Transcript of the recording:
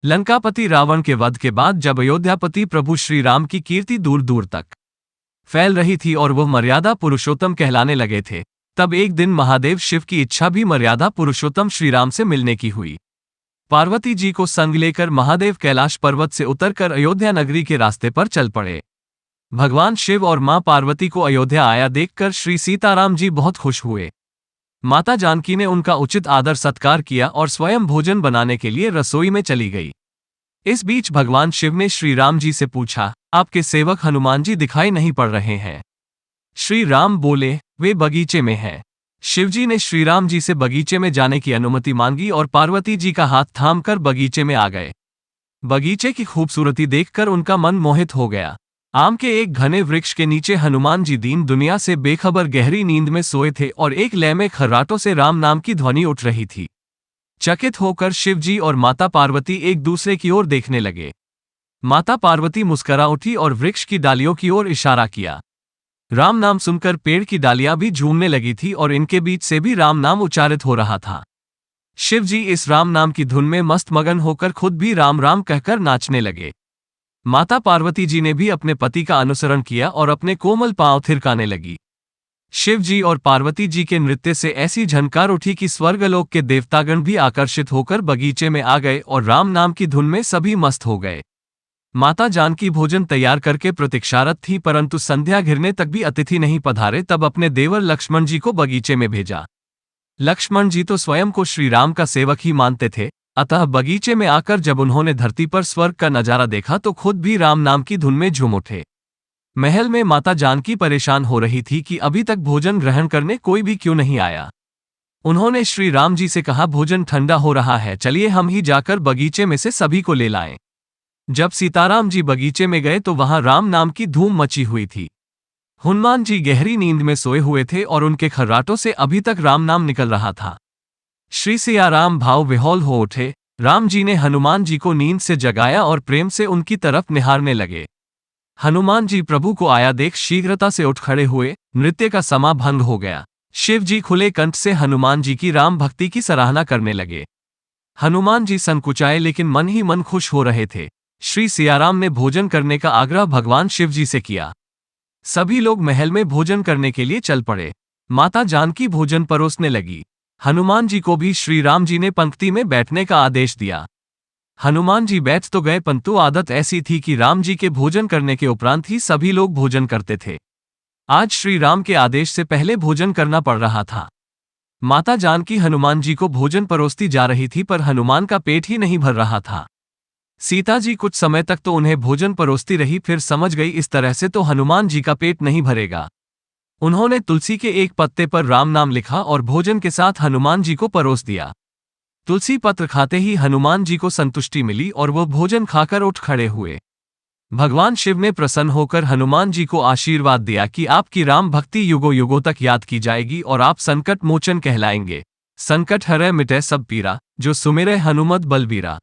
लंकापति रावण के वध के बाद जब अयोध्यापति प्रभु श्री राम की कीर्ति दूर दूर तक फैल रही थी और वह मर्यादा पुरुषोत्तम कहलाने लगे थे, तब एक दिन महादेव शिव की इच्छा भी मर्यादा पुरुषोत्तम श्री राम से मिलने की हुई। पार्वती जी को संग लेकर महादेव कैलाश पर्वत से उतरकर अयोध्या नगरी के रास्ते पर चल पड़े। भगवान शिव और मां पार्वती को अयोध्या आया देखकर श्री सीताराम जी बहुत खुश हुए। माता जानकी ने उनका उचित आदर सत्कार किया और स्वयं भोजन बनाने के लिए रसोई में चली गई। इस बीच भगवान शिव ने श्री राम जी से पूछा, आपके सेवक हनुमान जी दिखाई नहीं पड़ रहे हैं। श्री राम बोले, वे बगीचे में हैं। शिवजी ने श्री राम जी से बगीचे में जाने की अनुमति मांगी और पार्वती जी का हाथ थामकर बगीचे में आ गए। बगीचे की खूबसूरती देखकर उनका मन मोहित हो गया। आम के एक घने वृक्ष के नीचे हनुमान जी दीन दुनिया से बेखबर गहरी नींद में सोए थे और एक लय में खर्राटों से राम नाम की ध्वनि उठ रही थी। चकित होकर शिवजी और माता पार्वती एक दूसरे की ओर देखने लगे। माता पार्वती मुस्कुरा उठी और वृक्ष की डालियों की ओर इशारा किया। राम नाम सुनकर पेड़ की डालियां भी झूमने लगी थी और इनके बीच से भी राम नाम उच्चारित हो रहा था। शिवजी इस राम नाम की धुन में मस्त मगन होकर खुद भी राम राम कहकर नाचने लगे। माता पार्वती जी ने भी अपने पति का अनुसरण किया और अपने कोमल पांव थिरकाने लगी। शिव जी और पार्वती जी के नृत्य से ऐसी झनकार उठी कि स्वर्गलोक के देवतागण भी आकर्षित होकर बगीचे में आ गए और राम नाम की धुन में सभी मस्त हो गए। माता जानकी भोजन तैयार करके प्रतीक्षारत थी, परंतु संध्या घिरने तक भी अतिथि नहीं पधारे। तब अपने देवर लक्ष्मण जी को बगीचे में भेजा। लक्ष्मण जी तो स्वयं को श्री राम का सेवक ही मानते थे, अतः बगीचे में आकर जब उन्होंने धरती पर स्वर्ग का नजारा देखा तो खुद भी राम नाम की धुन में झूम उठे। महल में माता जानकी परेशान हो रही थी कि अभी तक भोजन ग्रहण करने कोई भी क्यों नहीं आया। उन्होंने श्री राम जी से कहा, भोजन ठंडा हो रहा है, चलिए हम ही जाकर बगीचे में से सभी को ले लाएं। जब सीताराम जी बगीचे में गए तो वहां राम नाम की धूम मची हुई थी। हनुमान जी गहरी नींद में सोए हुए थे और उनके खर्राटों से अभी तक राम नाम निकल रहा था। श्री सियाराम भाव विह्वल हो उठे। राम जी ने हनुमान जी को नींद से जगाया और प्रेम से उनकी तरफ निहारने लगे। हनुमान जी प्रभु को आया देख शीघ्रता से उठ खड़े हुए। नृत्य का समा भंग हो गया। शिव जी खुले कंठ से हनुमान जी की राम भक्ति की सराहना करने लगे। हनुमान जी संकुचाए लेकिन मन ही मन खुश हो रहे थे। श्री सियाराम ने भोजन करने का आग्रह भगवान शिव जी से किया। सभी लोग महल में भोजन करने के लिए चल पड़े। माता जानकी भोजन परोसने लगी। हनुमान जी को भी श्री राम जी ने पंक्ति में बैठने का आदेश दिया। हनुमान जी बैठ तो गए, परंतु आदत ऐसी थी कि राम जी के भोजन करने के उपरांत ही सभी लोग भोजन करते थे। आज श्री राम के आदेश से पहले भोजन करना पड़ रहा था। माता जानकी हनुमान जी को भोजन परोसती जा रही थी, पर हनुमान का पेट ही नहीं भर रहा था। सीता जी कुछ समय तक तो उन्हें भोजन परोसती रही, फिर समझ गई इस तरह से तो हनुमान जी का पेट नहीं भरेगा। उन्होंने तुलसी के एक पत्ते पर राम नाम लिखा और भोजन के साथ हनुमान जी को परोस दिया। तुलसी पत्र खाते ही हनुमान जी को संतुष्टि मिली और वो भोजन खाकर उठ खड़े हुए। भगवान शिव ने प्रसन्न होकर हनुमान जी को आशीर्वाद दिया कि आपकी राम भक्ति युगों युगों तक याद की जाएगी और आप संकट मोचन कहलाएंगे। संकट हरै मिटै सब पीरा, जो सुमिरै हनुमत बलबीरा।